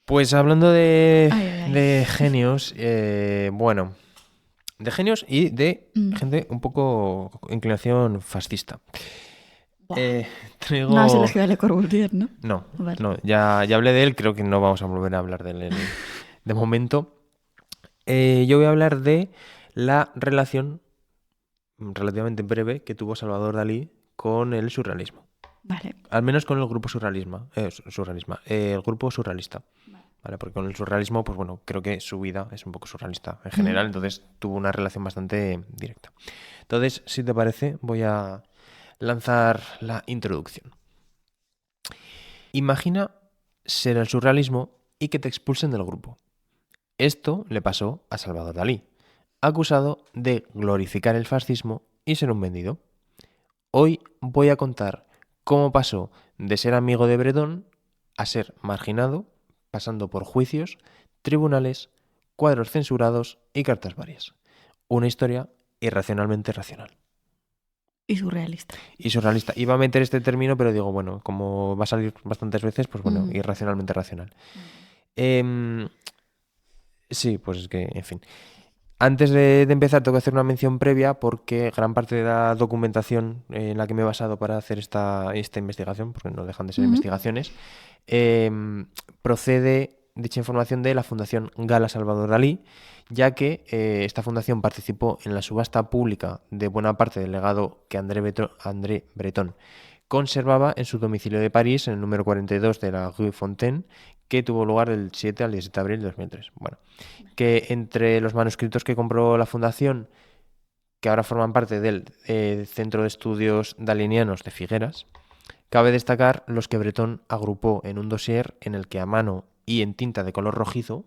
Pues hablando de, Ay, ay, ay. de genios, bueno, de genios y de Mm. gente un poco inclinación fascista. Buah. Eh, No has traigo... elegido a Le Corbusier, ¿no? No, Vale. no, ya hablé de él, creo que no vamos a volver a hablar de él de momento. Yo voy a hablar de la relación relativamente breve que tuvo Salvador Dalí con el surrealismo. Vale. Al menos con el grupo el grupo surrealista. Vale. ¿Vale? Porque con el surrealismo, pues bueno, creo que su vida es un poco surrealista en Mm. general, entonces tuvo una relación bastante directa. Entonces, si te parece, voy a lanzar la introducción. Imagina ser el surrealismo y que te expulsen del grupo. Esto le pasó a Salvador Dalí, acusado de glorificar el fascismo y ser un vendido. Hoy voy a contar cómo pasó de ser amigo de Bretón a ser marginado, pasando por juicios, tribunales, cuadros censurados y cartas varias. Una historia irracionalmente racional. Y surrealista. Y surrealista. Iba a meter este término, pero digo, bueno, como va a salir bastantes veces, pues bueno, Mm. irracionalmente racional. Vale. Em, sí, pues es que, en fin. Antes de empezar, tengo que hacer una mención previa porque gran parte de la documentación en la que me he basado para hacer esta investigación, porque no dejan de ser Ujú. investigaciones, procede dicha información de la Fundación Gala Salvador Dalí, ya que esta fundación participó en la subasta pública de buena parte del legado que André Breton conservaba en su domicilio de París, en el número 42 de la Rue Fontaine, que tuvo lugar del 7 al 17 de abril de 2003. Bueno, que entre los manuscritos que compró la fundación, que ahora forman parte del Centro de Estudios Dalinianos de Figueras, cabe destacar los que Bretón agrupó en un dossier en el que a mano y en tinta de color rojizo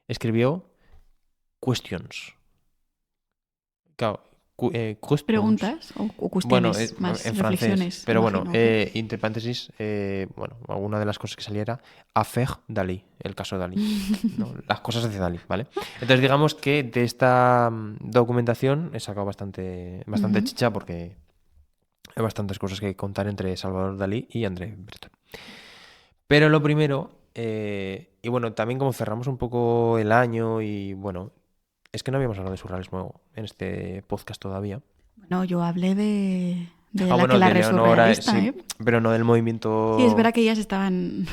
escribió questions. Claro, questions. Preguntas o Bueno, cuestiones, más en francés, reflexiones, pero bueno, imagino. ¿O qué? entre paréntesis, bueno, alguna de las cosas que saliera, affaire Dalí, el caso Dalí, ¿no? Las cosas de Dalí, ¿vale? Entonces digamos que de esta documentación he sacado bastante Ujú. chicha porque hay bastantes cosas que contar entre Salvador Dalí y André Breton. Pero lo primero, y bueno, también como cerramos un poco el año y bueno, es que no habíamos hablado de surrealismo en este podcast todavía. Bueno, yo hablé de Ah, la que bueno, la de re Leonora, surrealista, sí, ¿eh? pero no del Sí, es movimiento. verdad que ellas estaban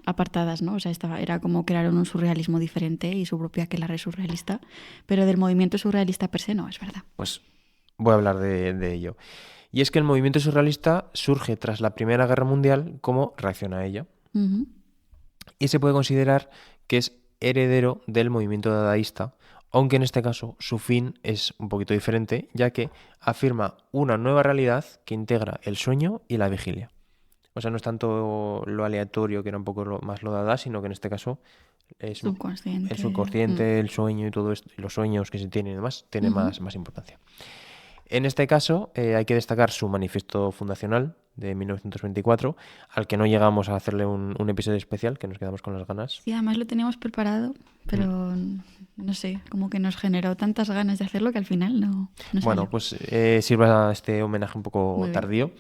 apartadas, ¿no? O sea, era como crearon un surrealismo diferente y su propia que la re surrealista, pero del movimiento surrealista per se no, es verdad. Pues voy a hablar de ello. Y es que el movimiento surrealista surge tras la Primera Guerra Mundial como reacción a ella. Ujú. Y se puede considerar que es heredero del movimiento dadaísta, aunque en este caso su fin es un poquito diferente, ya que afirma una nueva realidad que integra el sueño y la vigilia. O sea, no es tanto lo aleatorio, que era un poco más lo dada, sino que en este caso es el Subconsciente. Mm. subconsciente, el sueño y todo esto, y los sueños que se tienen y demás, tiene Ujú. más importancia. En este caso, hay que destacar su manifiesto fundacional de 1924, al que no llegamos a hacerle un episodio especial, que nos quedamos con las ganas. Sí, además lo teníamos preparado, Mm. pero no sé, como que nos generó tantas ganas de hacerlo que al final no Bueno, salió. pues sirva este homenaje un poco Muy bien. tardío.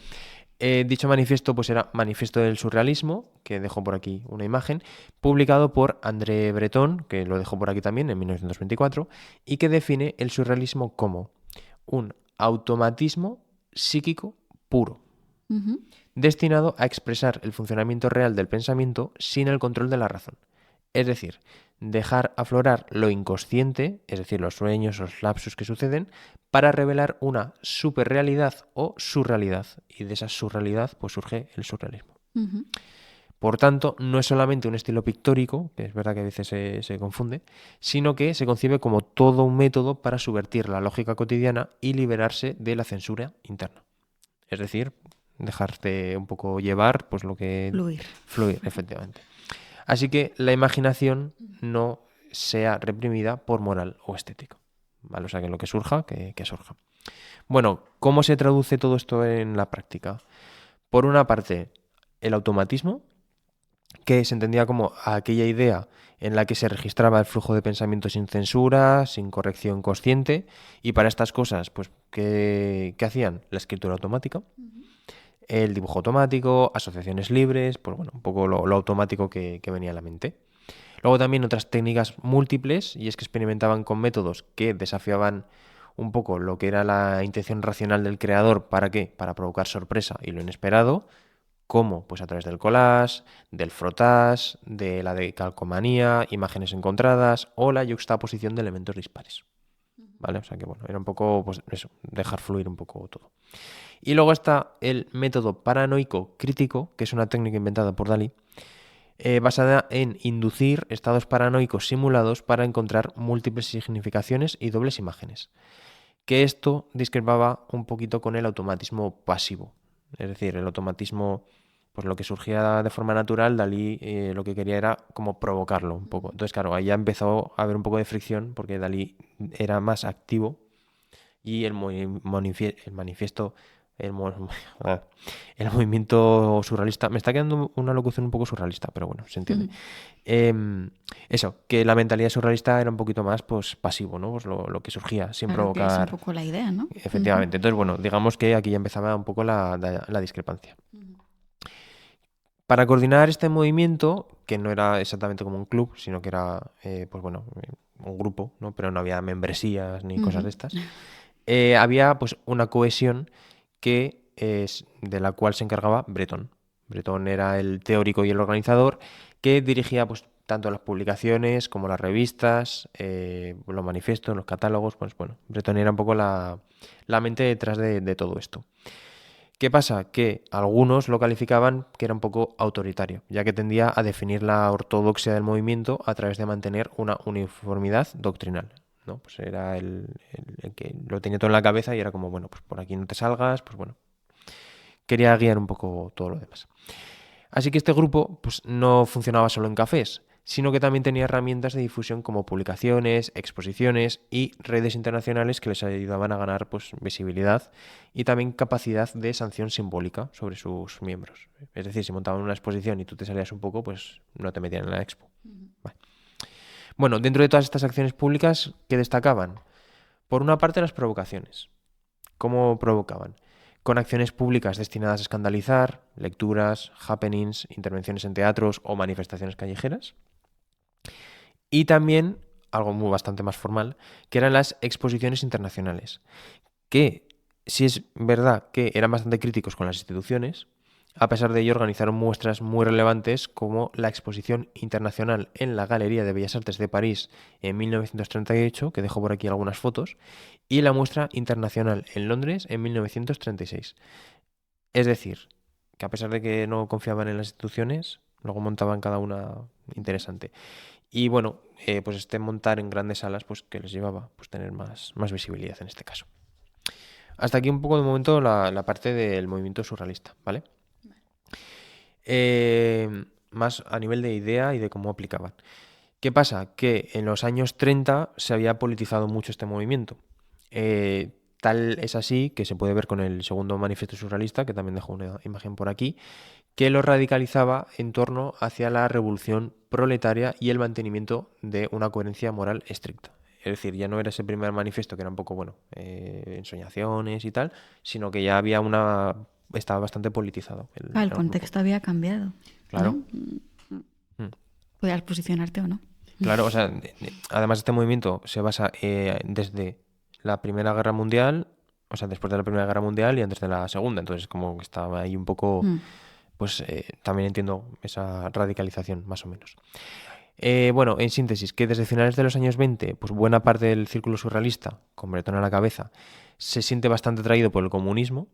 Dicho manifiesto pues era Manifiesto del Surrealismo, que dejo por aquí una imagen, publicado por André Breton, que lo dejó por aquí también en 1924, y que define el surrealismo como un automatismo psíquico puro, Ujú. destinado a expresar el funcionamiento real del pensamiento sin el control de la razón. Es decir, dejar aflorar lo inconsciente, es decir, los sueños, los lapsus que suceden, para revelar una superrealidad o surrealidad. Y de esa surrealidad pues surge el surrealismo. Ujú. Por tanto, no es solamente un estilo pictórico, que es verdad que a veces se confunde, sino que se concibe como todo un método para subvertir la lógica cotidiana y liberarse de la censura interna. Es decir, dejarte un poco llevar, pues lo que Fluir. fluir, efectivamente. Así que la imaginación no sea reprimida por moral o estética. ¿Vale? O sea, que lo que surja, que surja. Bueno, ¿cómo se traduce todo esto en la práctica? Por una parte, el automatismo, que se entendía como aquella idea en la que se registraba el flujo de pensamiento sin censura, sin corrección consciente, y para estas cosas, pues, ¿qué hacían? La escritura automática. el dibujo automático, asociaciones libres, pues bueno, un poco lo automático que venía a la mente. Luego también otras técnicas múltiples, y es que experimentaban con métodos que desafiaban un poco lo que era la intención racional del creador. ¿Para qué? Para provocar sorpresa y lo inesperado, como pues a través del collage, del frottage, de la decalcomanía, imágenes encontradas o la yuxtaposición de elementos dispares. ¿Vale? O sea que bueno, era un poco pues eso, dejar fluir un poco todo. Y luego está el método paranoico crítico, que es una técnica inventada por Dalí, basada en inducir estados paranoicos simulados para encontrar múltiples significaciones y dobles imágenes. Que esto discrepaba un poquito con el automatismo pasivo. Es decir, el automatismo, pues lo que surgía de forma natural, Dalí lo que quería era como provocarlo un poco. Entonces, claro, ahí ya empezó a haber un poco de fricción porque Dalí era más activo y el manifiesto, el, el movimiento surrealista, me está quedando una locución un poco surrealista, pero bueno, se entiende. Eso, que la mentalidad surrealista era un poquito más pues pasivo, ¿no? Pues lo que surgía, sin Claro, que es un provocar. poco la idea, ¿no? Efectivamente. Entonces, bueno, digamos que aquí ya empezaba un poco la discrepancia. Para coordinar este movimiento, que no era exactamente como un club, sino que era, pues bueno, un grupo, ¿no? Pero no había membresías ni cosas de estas, había pues una cohesión que es de la cual se encargaba Breton. Breton era el teórico y el organizador que dirigía pues tanto las publicaciones como las revistas, los manifiestos, los catálogos. Pues bueno, Breton era un poco la mente detrás de todo esto. ¿Qué pasa? Que algunos lo calificaban que era un poco autoritario, ya que tendía a definir la ortodoxia del movimiento a través de mantener una uniformidad doctrinal, ¿no? Pues era el que lo tenía todo en la cabeza y era como, bueno, pues por aquí no te salgas, pues bueno. Quería guiar un poco todo lo demás. Así que este grupo pues, no funcionaba solo en cafés, sino que también tenía herramientas de difusión como publicaciones, exposiciones y redes internacionales que les ayudaban a ganar pues, visibilidad y también capacidad de sanción simbólica sobre sus miembros. Es decir, si montaban una exposición y tú te salías un poco, pues no te metían en la expo. Vale. Bueno, dentro de todas estas acciones públicas, ¿qué destacaban? Por una parte, las provocaciones. ¿Cómo provocaban? Con acciones públicas destinadas a escandalizar, lecturas, happenings, intervenciones en teatros o manifestaciones callejeras. Y también, algo bastante más formal, que eran las exposiciones internacionales, que sí es verdad que eran bastante críticos con las instituciones. A pesar de ello, organizaron muestras muy relevantes como la Exposición Internacional en la Galería de Bellas Artes de París en 1938, que dejo por aquí algunas fotos, y la Muestra Internacional en Londres en 1936. Es decir, que a pesar de que no confiaban en las instituciones, luego montaban cada una interesante. Y bueno, pues este montar en grandes salas, pues que les llevaba pues tener más visibilidad en este caso. Hasta aquí un poco de momento la parte del movimiento surrealista, ¿vale? Más a nivel de idea y de cómo aplicaban. ¿Qué pasa? Que en los años 30 se había politizado mucho este movimiento. Tal es así que se puede ver con el segundo manifiesto surrealista, que también dejo una imagen por aquí, que lo radicalizaba en torno hacia la revolución proletaria y el mantenimiento de una coherencia moral estricta. Es decir, ya no era ese primer manifiesto que era un poco, bueno, ensoñaciones y tal, sino que ya había estaba bastante politizado. El contexto había cambiado. Claro. ¿No? Podías posicionarte o no. Claro, o sea, además este movimiento se basa desde la Primera Guerra Mundial, o sea, después de la Primera Guerra Mundial y antes de la Segunda, entonces como que estaba ahí un poco, pues también entiendo esa radicalización, más o menos. Bueno, en síntesis, que desde finales de los años 20, pues buena parte del círculo surrealista, con Breton a la cabeza, se siente bastante atraído por el comunismo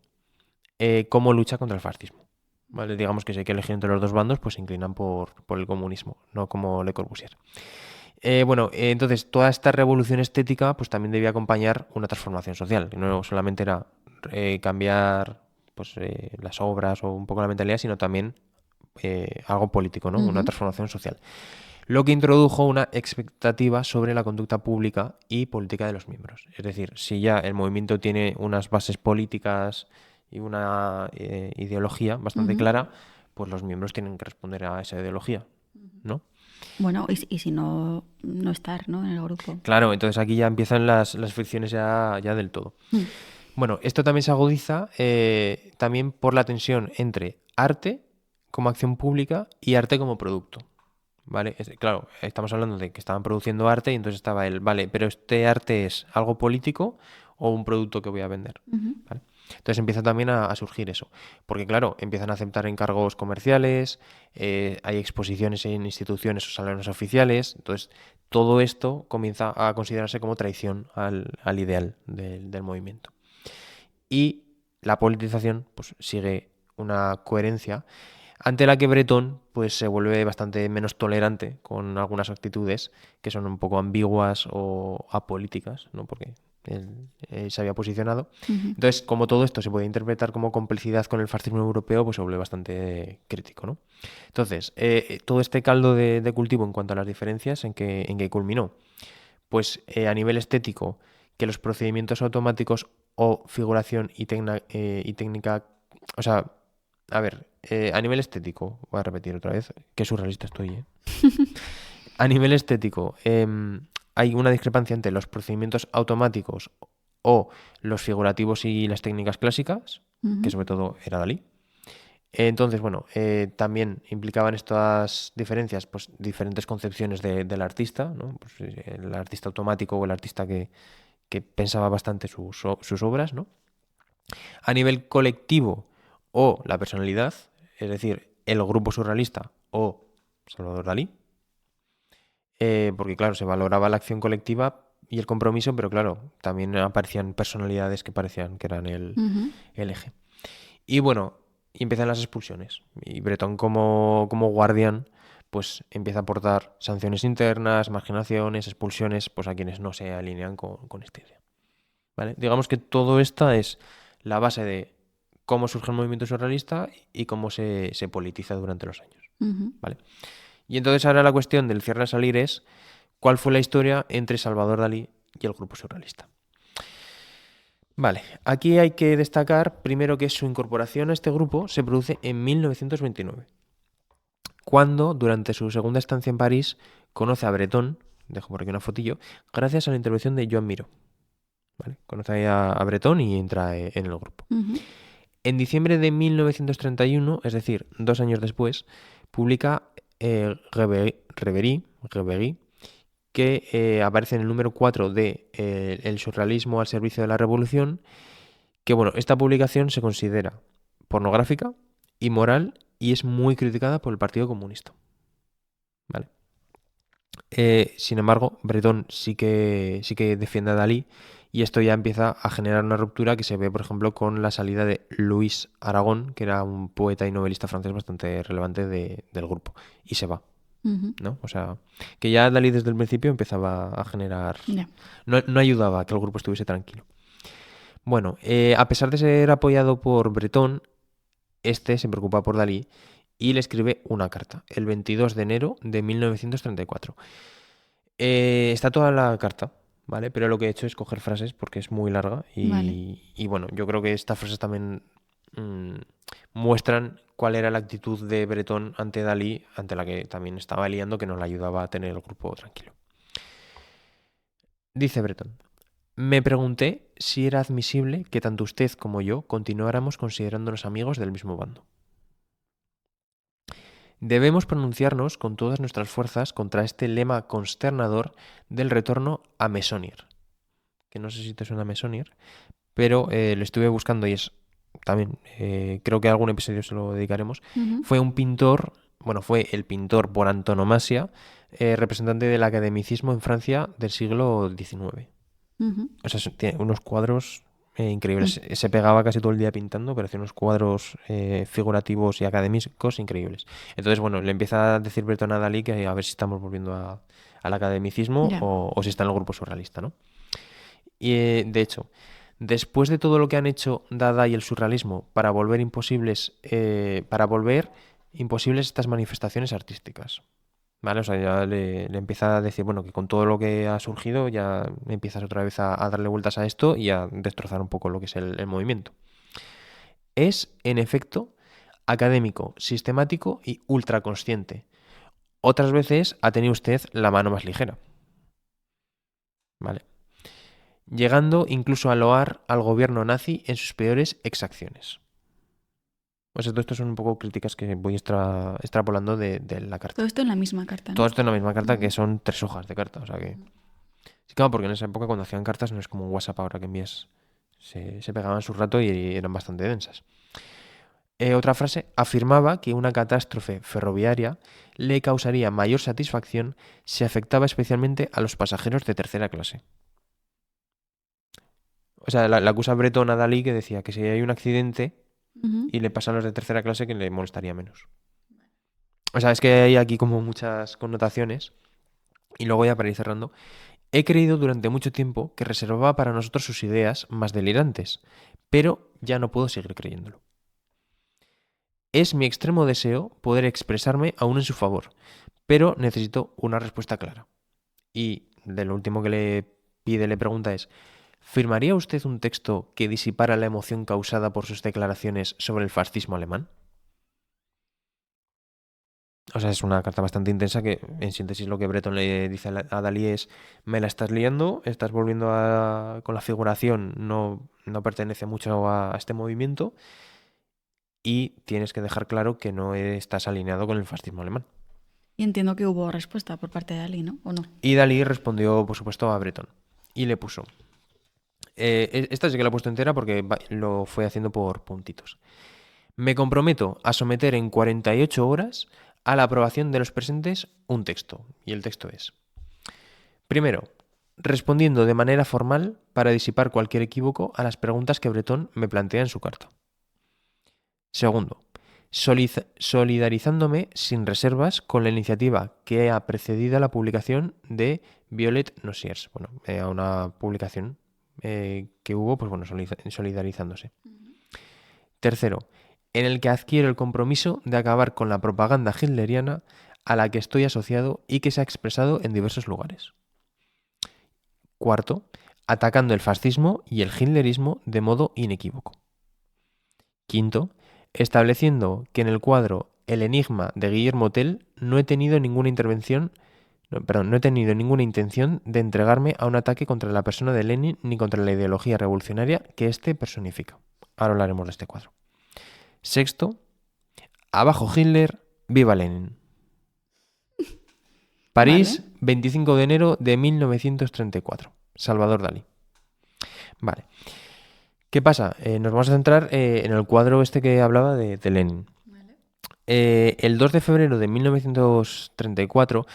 como lucha contra el fascismo. ¿Vale? Digamos que si hay que elegir entre los dos bandos, pues se inclinan por el comunismo, no como Le Corbusier. Entonces toda esta revolución estética pues también debía acompañar una transformación social, que no solamente era cambiar pues, las obras o un poco la mentalidad, sino también algo político, ¿no? Una transformación social. Lo que introdujo una expectativa sobre la conducta pública y política de los miembros. Es decir, si ya el movimiento tiene unas bases políticas y una ideología bastante clara, pues los miembros tienen que responder a esa ideología, ¿no? Bueno, y si no estar, ¿no? En el grupo. Claro, entonces aquí ya empiezan las fricciones ya del todo. Bueno, esto también se agudiza también por la tensión entre arte como acción pública y arte como producto. ¿Vale? Claro, estamos hablando de que estaban produciendo arte y entonces estaba el, vale, pero este arte es algo político o un producto que voy a vender. ¿Vale? Entonces empieza también a surgir eso. Porque claro, empiezan a aceptar encargos comerciales, hay exposiciones en instituciones o salones oficiales. Entonces todo esto comienza a considerarse como traición al ideal del movimiento. Y la politización pues, sigue una coherencia ante la que Bretón pues, se vuelve bastante menos tolerante con algunas actitudes que son un poco ambiguas o apolíticas, ¿no? Porque él se había posicionado. Entonces, como todo esto se puede interpretar como complicidad con el fascismo europeo, pues se vuelve bastante crítico, ¿no? Entonces, todo este caldo de cultivo en cuanto a las diferencias, ¿en qué culminó? Pues a nivel estético, que los procedimientos automáticos o figuración y técnica, o sea, a ver, a nivel estético, voy a repetir otra vez, qué surrealista estoy, ¿eh? A nivel estético, hay una discrepancia entre los procedimientos automáticos o los figurativos y las técnicas clásicas, que sobre todo era Dalí. Entonces, bueno, también implicaban estas diferencias, pues diferentes concepciones del artista, ¿no? Pues, el artista automático o el artista que pensaba bastante sus obras, ¿no? A nivel colectivo o la personalidad, es decir, el grupo surrealista o Salvador Dalí, porque claro, se valoraba la acción colectiva y el compromiso, pero claro, también aparecían personalidades que parecían que eran el eje. Y bueno, y empiezan las expulsiones. Y Bretón como guardián, pues empieza a aportar sanciones internas, marginaciones, expulsiones, pues a quienes no se alinean con esta idea. ¿Vale? Digamos que todo esto es la base de cómo surge el movimiento surrealista y cómo se politiza durante los años. ¿Vale? Y entonces ahora la cuestión del cierre a salir es cuál fue la historia entre Salvador Dalí y el grupo surrealista. Vale, aquí hay que destacar primero que su incorporación a este grupo se produce en 1929, cuando, durante su segunda estancia en París, conoce a Bretón, dejo por aquí una fotillo, gracias a la intervención de Joan Miró. ¿Vale? Conoce ahí a Bretón y entra en el grupo. En diciembre de 1931, es decir, 2 años después, publica Reverie, que aparece en el número 4 de El surrealismo al servicio de la revolución, que bueno, esta publicación se considera pornográfica, inmoral y es muy criticada por el Partido Comunista. ¿Vale? Sin embargo, Bretón sí que defiende a Dalí y esto ya empieza a generar una ruptura que se ve, por ejemplo, con la salida de Louis Aragon, que era un poeta y novelista francés bastante relevante del grupo, y se va. ¿No? O sea, que ya Dalí desde el principio empezaba a generar... Yeah. No ayudaba a que el grupo estuviese tranquilo. Bueno, a pesar de ser apoyado por Bretón, este se preocupa por Dalí y le escribe una carta, el 22 de enero de 1934. Está toda la carta, ¿vale? Pero lo que he hecho es coger frases porque es muy larga y bueno, yo creo que estas frases también muestran cuál era la actitud de Bretón ante Dalí, ante la que también estaba liando, que no le ayudaba a tener el grupo tranquilo. Dice Bretón: me pregunté si era admisible que tanto usted como yo continuáramos considerándonos amigos del mismo bando. Debemos pronunciarnos con todas nuestras fuerzas contra este lema consternador del retorno a Meissonier. Que no sé si te suena Meissonier, pero lo estuve buscando y es también, creo que algún episodio se lo dedicaremos. Fue un pintor, bueno, fue el pintor por antonomasia, representante del academicismo en Francia del siglo XIX. O sea, tiene unos cuadros increíbles. Se pegaba casi todo el día pintando, pero hacía unos cuadros figurativos y académicos increíbles. Entonces, bueno, le empieza a decir Bretón a Dalí que a ver si estamos volviendo al academicismo o si está en el grupo surrealista, ¿no? Y de hecho, después de todo lo que han hecho Dada y el surrealismo para volver imposibles estas manifestaciones artísticas. ¿Vale? O sea, ya le empieza a decir, bueno, que con todo lo que ha surgido ya empiezas otra vez a darle vueltas a esto y a destrozar un poco lo que es el movimiento. Es, en efecto, académico, sistemático y ultraconsciente. Otras veces ha tenido usted la mano más ligera. ¿Vale? llegando incluso a loar al gobierno nazi en sus peores exacciones. O sea, todo esto son un poco críticas que voy extrapolando de la carta. Todo esto en la misma carta, ¿no? Todo esto en la misma carta, que son 3 hojas de carta. O sea que... Sí, claro, porque en esa época cuando hacían cartas no es como un WhatsApp ahora que envías. Se pegaban su rato y eran bastante densas. Otra frase afirmaba que una catástrofe ferroviaria le causaría mayor satisfacción si afectaba especialmente a los pasajeros de tercera clase. O sea, la acusa Breton a Dalí que decía que si hay un accidente Ujú. y le pasan los de tercera clase que le molestaría menos. O sea, es que hay aquí como muchas connotaciones. Y luego ya para ir cerrando, he creído durante mucho tiempo que reservaba para nosotros sus ideas más delirantes, pero ya no puedo seguir creyéndolo. Es mi extremo deseo poder expresarme aún en su favor, pero necesito una respuesta clara. Y de lo último que le pregunta es, ¿firmaría usted un texto que disipara la emoción causada por sus declaraciones sobre el fascismo alemán? O sea, es una carta bastante intensa que, en síntesis, lo que Breton le dice a Dalí es, me la estás liando, estás volviendo con la figuración, no pertenece mucho a este movimiento y tienes que dejar claro que no estás alineado con el fascismo alemán. Y entiendo que hubo respuesta por parte de Ali, ¿no? ¿O no? Y Dalí respondió, por supuesto, a Breton y le puso, esta sí que la he puesto entera porque lo fue haciendo por puntitos. Me comprometo a someter en 48 horas a la aprobación de los presentes un texto. Y el texto es: primero, respondiendo de manera formal para disipar cualquier equívoco a las preguntas que Breton me plantea en su carta. Segundo, solidarizándome sin reservas con la iniciativa que ha precedido a la publicación de Violet Noziers. Bueno, a una publicación que hubo, pues bueno, solidarizándose. Tercero, en el que adquiero el compromiso de acabar con la propaganda hitleriana a la que estoy asociado y que se ha expresado en diversos lugares. Cuarto, atacando el fascismo y el hitlerismo de modo inequívoco. Quinto, estableciendo que en el cuadro El enigma de Guillermo Tell no he tenido ninguna intención de entregarme a un ataque contra la persona de Lenin ni contra la ideología revolucionaria que éste personifica. Ahora hablaremos de este cuadro. Sexto, abajo Hitler, viva Lenin. París, Vale. 25 de enero de 1934. Salvador Dalí. Vale. ¿Qué pasa? Nos vamos a centrar en el cuadro este que hablaba de Lenin. El 2 de febrero de 1934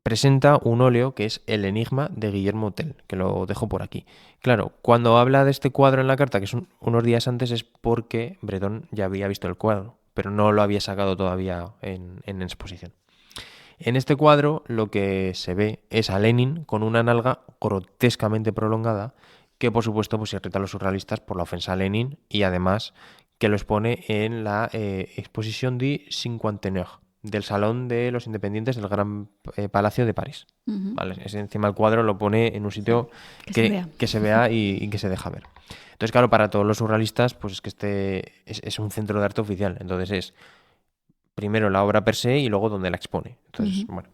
presenta un óleo que es El enigma de Guillermo Tell, que lo dejo por aquí. Claro, cuando habla de este cuadro en la carta, que es unos días antes, es porque Breton ya había visto el cuadro, pero no lo había sacado todavía en exposición. En este cuadro lo que se ve es a Lenin con una nalga grotescamente prolongada que por supuesto pues irrita a los surrealistas por la ofensa a Lenin y además que lo expone en la exposición du Cinquantenaire del Salón de los Independientes del Gran Palacio de París. Ujú. ¿Vale? Encima el cuadro lo pone en un sitio Que se vea. y que se deja ver. Entonces, claro, para todos los surrealistas, pues es que este es un centro de arte oficial. Entonces es primero la obra per se y luego donde la expone. Entonces, Ujú. bueno.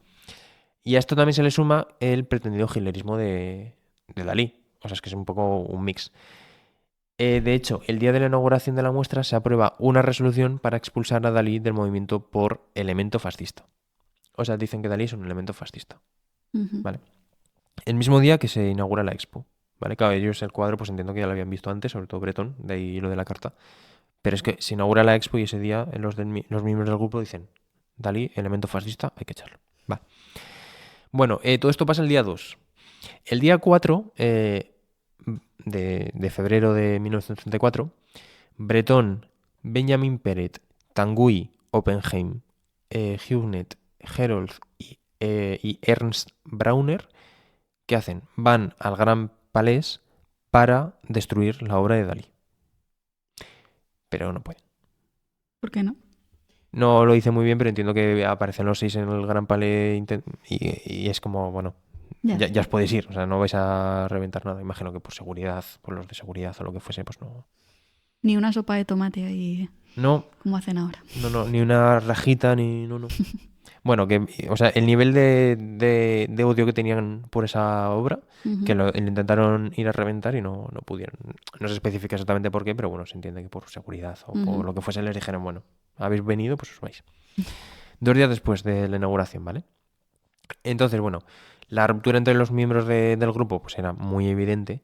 Y a esto también se le suma el pretendido hitlerismo de Dalí. O sea, es que es un poco un mix. De hecho, el día de la inauguración de la muestra se aprueba una resolución para expulsar a Dalí del movimiento por elemento fascista. O sea, dicen que Dalí es un elemento fascista. Ujú. ¿Vale? El mismo día que se inaugura la expo. ¿Vale? Claro, ellos el cuadro, pues entiendo que ya lo habían visto antes, sobre todo Breton, de ahí lo de la carta. Pero es que se inaugura la expo y ese día los miembros del grupo dicen: Dalí, elemento fascista, hay que echarlo. Vale. Bueno, todo esto pasa el día 2. El día 4 de febrero de 1934, Breton, Benjamin Peret, Tanguy, Oppenheim, Hugnet, Herold y Ernst Brauner, ¿qué hacen? Van al Gran Palais para destruir la obra de Dalí. Pero no pueden. ¿Por qué no? No lo hice muy bien, pero entiendo que aparecen los 6 en el Gran Palais y es como, bueno, Ya. ya os podéis ir, o sea, no vais a reventar nada. Imagino que por seguridad, por los de seguridad o lo que fuese, pues no. Ni una sopa de tomate ahí No, como hacen ahora. no, ni una rajita, ni. No. Bueno, o sea, el nivel de odio que tenían por esa obra, que lo intentaron ir a reventar y no pudieron. No se especifica exactamente por qué, pero bueno, se entiende que por seguridad o por lo que fuese les dijeron, bueno, habéis venido, pues os vais. 2 días después de la inauguración, ¿vale? Entonces, bueno, la ruptura entre los miembros del grupo pues era muy evidente,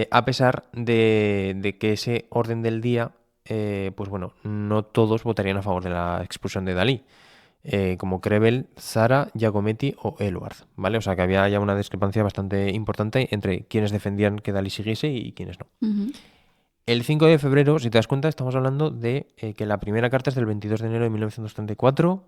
a pesar de que ese orden del día, pues bueno, no todos votarían a favor de la expulsión de Dalí. Como Krebel, Zara, Giacometti o Eluard, ¿vale? O sea que había ya una discrepancia bastante importante entre quienes defendían que Dalí siguiese y quienes no. El 5 de febrero, si te das cuenta, estamos hablando de que la primera carta es del 22 de enero de 1934,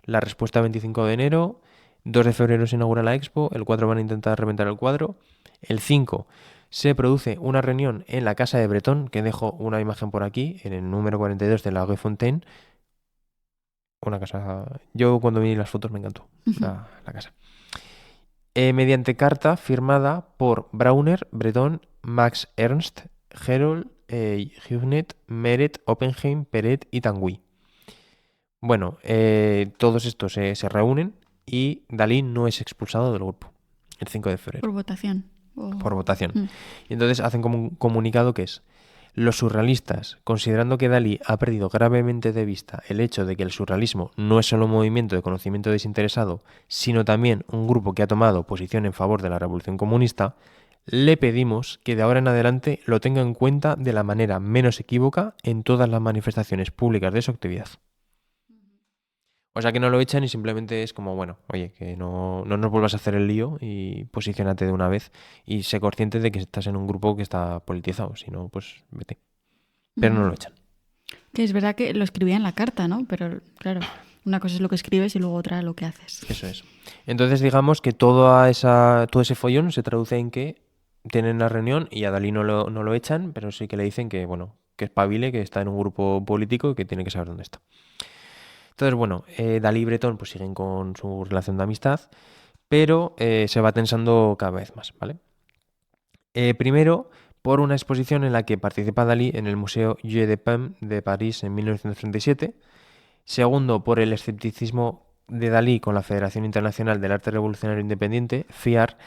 la respuesta 25 de enero, 2 de febrero se inaugura la expo, el 4 van a intentar reventar el cuadro, el 5 se produce una reunión en la casa de Breton, que dejo una imagen por aquí, en el número 42 de la Rue Fontaine. Una casa. Yo cuando vi las fotos me encantó la casa. Mediante carta firmada por Brauner, Breton, Max Ernst, Herold, Huguenet, Meret, Oppenheim, Peret y Tanguy. Bueno, todos estos se reúnen y Dalí no es expulsado del grupo el 5 de febrero. Por votación. Por votación. Y entonces hacen como un comunicado que es: los surrealistas, considerando que Dalí ha perdido gravemente de vista el hecho de que el surrealismo no es solo un movimiento de conocimiento desinteresado, sino también un grupo que ha tomado posición en favor de la revolución comunista, le pedimos que de ahora en adelante lo tenga en cuenta de la manera menos equívoca en todas las manifestaciones públicas de su actividad. O sea que no lo echan y simplemente es como, bueno, oye, que no nos vuelvas a hacer el lío y posiciónate de una vez y sé consciente de que estás en un grupo que está politizado, si no, pues vete. Pero no lo echan. Que es verdad que lo escribía en la carta, ¿no? Pero claro, una cosa es lo que escribes y luego otra lo que haces. Eso es. Entonces digamos que todo ese follón se traduce en que tienen la reunión y a Dalí no lo echan, pero sí que le dicen que, bueno, que espabile, que está en un grupo político y que tiene que saber dónde está. Entonces, bueno, Dalí y Breton pues siguen con su relación de amistad, pero se va tensando cada vez más, ¿vale? Primero, por una exposición en la que participa Dalí en el Museo Jeu de Paume de París en 1937. Segundo, por el escepticismo de Dalí con la Federación Internacional del Arte Revolucionario Independiente, FIAR,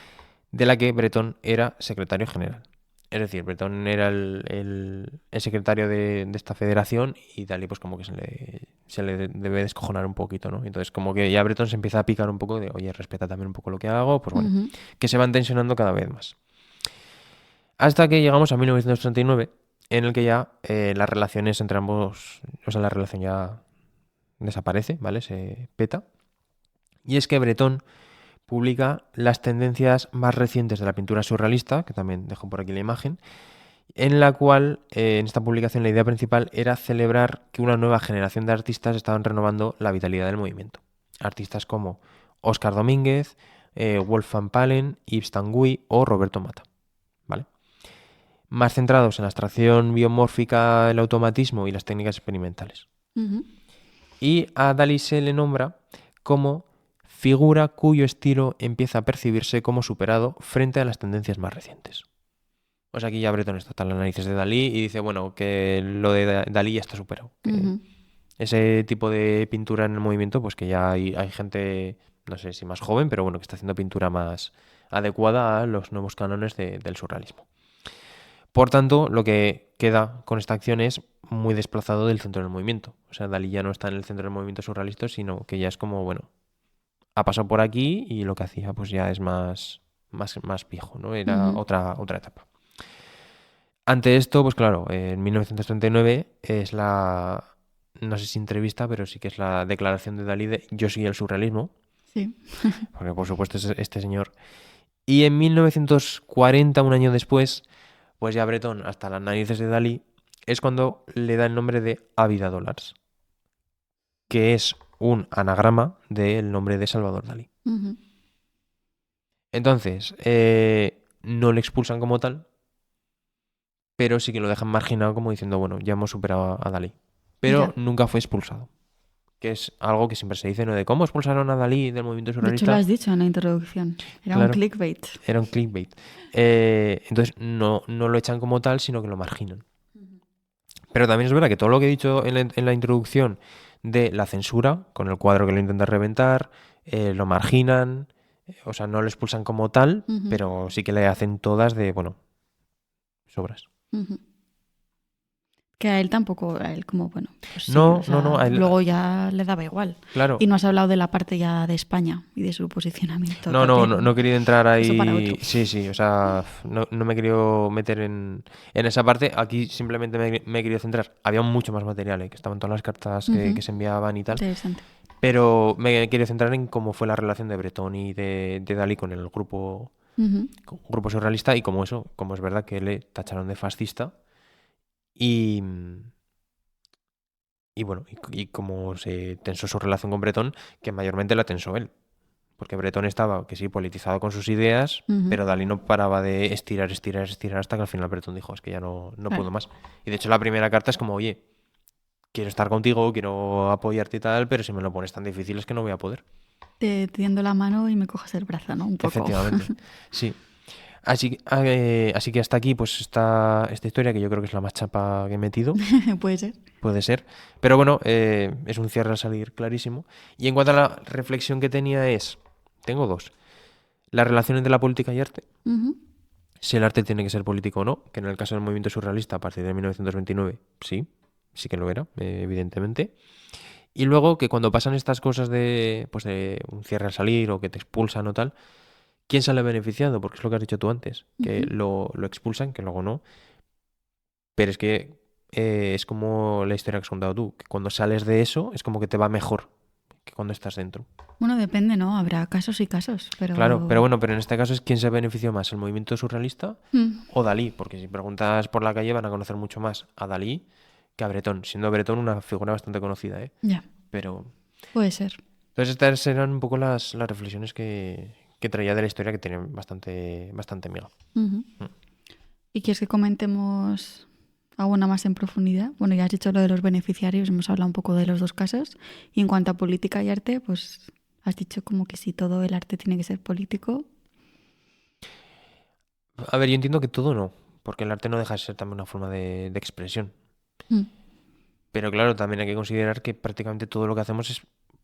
de la que Breton era secretario general. Es decir, Breton era el secretario de esta federación y Dalí pues como que se le debe descojonar un poquito, ¿no? Entonces como que ya Breton se empieza a picar un poco de, oye, respeta también un poco lo que hago, pues bueno, que se van tensionando cada vez más. Hasta que llegamos a 1939, en el que ya las relaciones entre ambos, o sea, la relación ya desaparece, ¿vale? Se peta. Y es que Breton publica las tendencias más recientes de la pintura surrealista, que también dejo por aquí la imagen, en la cual, en esta publicación, la idea principal era celebrar que una nueva generación de artistas estaban renovando la vitalidad del movimiento. Artistas como Óscar Domínguez, Wolf van Palen, Yves Tanguy o Roberto Mata, ¿vale? Más centrados en la abstracción biomórfica, el automatismo y las técnicas experimentales. Y a Dalí se le nombra como figura cuyo estilo empieza a percibirse como superado frente a las tendencias más recientes. O sea, aquí ya Breton está en el análisis de Dalí y dice, bueno, que lo de Dalí ya está superado. Ese tipo de pintura en el movimiento, pues que ya hay gente, no sé si más joven, pero bueno, que está haciendo pintura más adecuada a los nuevos cánones del surrealismo. Por tanto, lo que queda con esta acción es muy desplazado del centro del movimiento. O sea, Dalí ya no está en el centro del movimiento surrealista, sino que ya es como, bueno, ha pasado por aquí y lo que hacía pues ya es más viejo, ¿no? Era otra etapa. Ante esto, pues claro, en 1939 es no sé si entrevista, pero sí que es la declaración de Dalí de yo soy el surrealismo. Sí. Porque por supuesto es este señor. Y en 1940, un año después, pues ya Breton, hasta las narices de Dalí, es cuando le da el nombre de Ávida Dollars, que es un anagrama del nombre de Salvador Dalí. Entonces, no le expulsan como tal, pero sí que lo dejan marginado como diciendo, bueno, ya hemos superado a Dalí. Pero nunca fue expulsado, que es algo que siempre se dice, ¿no? De cómo expulsaron a Dalí del movimiento surrealista. De hecho, lo has dicho en la introducción. Era un clickbait. Era un clickbait. Entonces, no lo echan como tal, sino que lo marginan. Pero también es verdad que todo lo que he dicho en la introducción de la censura, con el cuadro que lo intenta reventar, lo marginan, o sea, no lo expulsan como tal, Ujú, pero sí que le hacen todas de, bueno, sobras. ujú. Que a él tampoco, a él como, bueno, pues sí, o No, no, no, sea, luego ya le daba igual. claro. Y no has hablado de la parte ya de España y de su posicionamiento, No, no, pero no, no he querido entrar eso para otro. ahí. Sí, sí, o sea, no me he querido meter en esa parte. Aquí simplemente me he querido centrar. Había mucho más material, que estaban todas las cartas que Ujú, se enviaban y tal. interesante. Pero me he querido centrar en cómo fue la relación de Bretón y de Dalí con el Ujú. grupo surrealista y cómo eso, como es verdad que le tacharon de fascista y, y bueno, y cómo se tensó su relación con Bretón, que mayormente la tensó él. Porque Bretón estaba, que sí, politizado con sus ideas, Ujú. pero Dalí no paraba de estirar, estirar, estirar hasta que al final Bretón dijo, es que ya no Claro. puedo más. Y de hecho la primera carta es como, oye, quiero estar contigo, quiero apoyarte y tal, pero si me lo pones tan difícil es que no voy a poder. Te tiendo la mano y me coges el brazo, ¿no? Un poco. Efectivamente, sí. Así que hasta aquí, pues esta historia, que yo creo que es la más chapa que he metido, Puede ser. puede ser. Pero bueno, es un cierre al salir clarísimo. Y en cuanto a la reflexión que tenía tengo dos. La relación entre la política y arte. Ujú. Si el arte tiene que ser político o no, que en el caso del movimiento surrealista a partir de 1929, sí que lo era, evidentemente. Y luego que cuando pasan estas cosas pues de un cierre al salir o que te expulsan o tal, ¿quién sale beneficiado? Porque es lo que has dicho tú antes, que Ujú. lo expulsan, que luego no. Pero es que es como la historia que has contado tú, que cuando sales de eso es como que te va mejor que cuando estás dentro. Bueno, depende, ¿no? Habrá casos y casos, Claro, pero pero... bueno, pero en este caso es quién se benefició más, el movimiento surrealista Mm, o Dalí, porque si preguntas por la calle van a conocer mucho más a Dalí que a Bretón, siendo Bretón una figura bastante conocida, ¿eh? ya, Pero... puede ser. Entonces estas eran un poco las reflexiones que traía de la historia que tienen bastante miga. Ujú. Mm. ¿Y quieres que comentemos alguna más en profundidad? Bueno, ya has dicho lo de los beneficiarios, hemos hablado un poco de los dos casos. Y en cuanto a política y arte, pues has dicho como que si todo el arte tiene que ser político. A ver, yo entiendo que todo no, porque el arte no deja de ser también una forma de expresión. Mm. Pero claro, también hay que considerar que prácticamente todo lo que hacemos es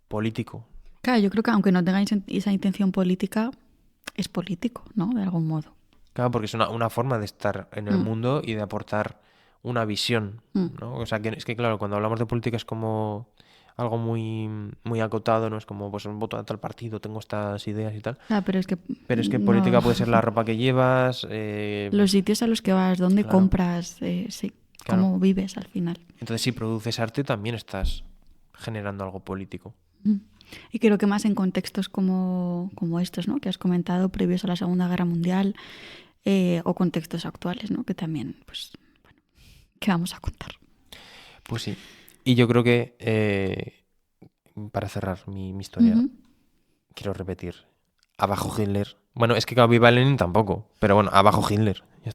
político. Claro, yo creo que aunque no tengáis esa intención política, es político, ¿no? De algún modo. Claro, porque es una forma de estar en el Mm, mundo y de aportar una visión, mm. ¿no? O sea, que es que claro, cuando hablamos de política es como algo muy acotado, ¿no? Es como, pues un voto a tal partido, tengo estas ideas y tal. Claro, pero es que Pero es que no, política puede ser la ropa que llevas, los sitios a los que vas, dónde claro, compras, sí, claro. cómo vives al final. Entonces, si produces arte, también estás generando algo político. Mm. Y creo que más en contextos como estos, ¿no? Que has comentado, previos a la Segunda Guerra Mundial, o contextos actuales, ¿no? Que también, pues, bueno, ¿qué vamos a contar? Pues sí. Y yo creo que, para cerrar mi historia, Ujú. quiero repetir, abajo Hitler. Bueno, es que claro, viva Lenin tampoco, pero bueno, abajo Hitler. Ya está.